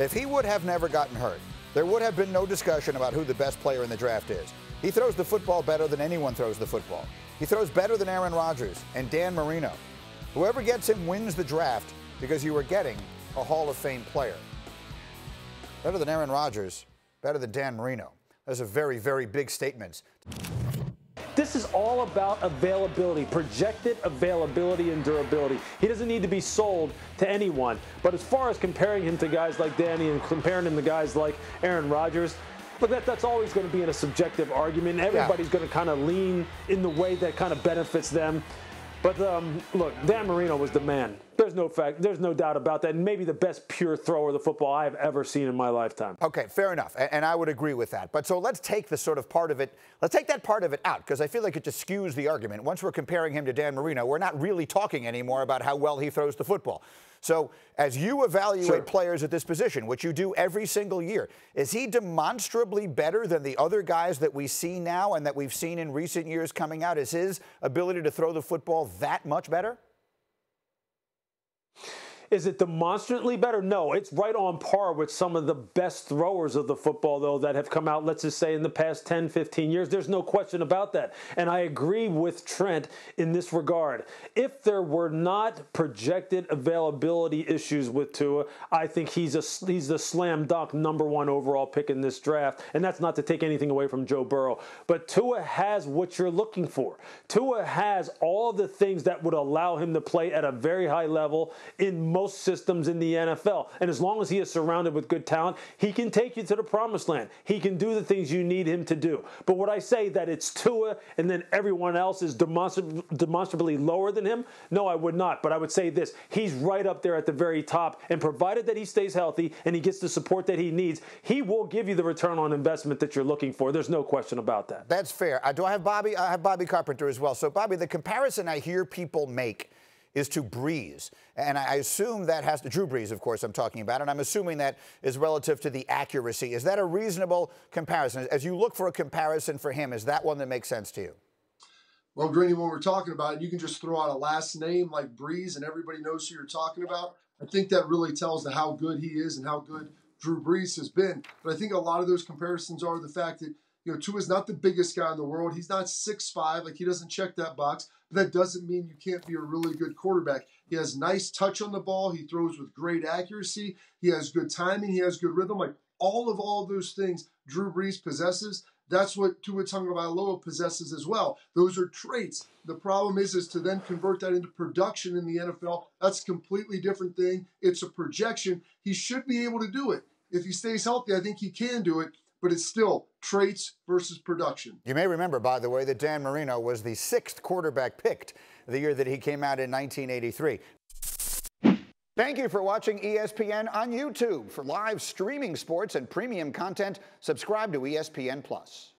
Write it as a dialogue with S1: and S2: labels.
S1: If he would have never gotten hurt, there would have been no discussion about who the best player in the draft is. He throws the football better than anyone throws the football. He throws better than Aaron Rodgers and Dan Marino. Whoever gets him wins the draft because you are getting a Hall of Fame player. Better than Aaron Rodgers, better than Dan Marino. Those are very, very big statements.
S2: This is all about availability, projected availability and durability. He doesn't need to be sold to anyone. But as far as comparing him to guys like Danny and comparing him to guys like Aaron Rodgers, look, that's always going to be in a subjective argument. Everybody's going to kind of lean in the way that kind of benefits them. But look, Dan Marino was the man. There's no doubt about that. And maybe the best pure thrower of the football I have ever seen in my lifetime.
S1: Okay, fair enough. And I would agree with that. But so let's take the sort of part of it, let's take that part of it out, because I feel like it just skews the argument. Once we're comparing him to Dan Marino, we're not really talking anymore about how well he throws the football. So as you evaluate players at this position, which you do every single year, is he demonstrably better than the other guys that we see now and that we've seen in recent years coming out? Is his ability to throw the football that much better?
S2: Is it demonstrably better? No, it's right on par with some of the best throwers of the football, though, that have come out, let's just say, in the past 10, 15 years. There's no question about that. And I agree with Trent in this regard. If there were not projected availability issues with Tua, I think he's a slam dunk #1 overall pick in this draft. And that's not to take anything away from Joe Burrow. But Tua has what you're looking for. Tua has all the things that would allow him to play at a very high level in most systems in the NFL. And as long as he is surrounded with good talent, he can take you to the promised land. He can do the things you need him to do. But would I say that it's Tua and then everyone else is demonstrably lower than him? No, I would not. But I would say this. He's right up there at the very top. And provided that he stays healthy and he gets the support that he needs, he will give you the return on investment that you're looking for. There's no question about that.
S1: That's fair. Do I have Bobby? I have Bobby Carpenter as well. So, Bobby, the comparison I hear people make is to Brees. And I assume that has to, Drew Brees, of course, I'm talking about, and I'm assuming that is relative to the accuracy. Is that a reasonable comparison? As you look for a comparison for him, is that one that makes sense to you?
S3: Well, Greeny, when we're talking about it, you can just throw out a last name like Brees and everybody knows who you're talking about. I think that really tells how good he is and how good Drew Brees has been. But I think a lot of those comparisons are the fact that, you know, Tua's not the biggest guy in the world. He's not 6'5", like he doesn't check that box. But that doesn't mean you can't be a really good quarterback. He has nice touch on the ball. He throws with great accuracy. He has good timing. He has good rhythm. Like all of those things Drew Brees possesses, that's what Tua Tagovailoa possesses as well. Those are traits. The problem is to then convert that into production in the NFL. That's a completely different thing. It's a projection. He should be able to do it. If he stays healthy, I think he can do it. But it's still traits versus production.
S1: You may remember, by the way, that Dan Marino was the 6th quarterback picked the year that he came out in 1983. Thank you for watching ESPN on YouTube. For live streaming sports and premium content, subscribe to ESPN+.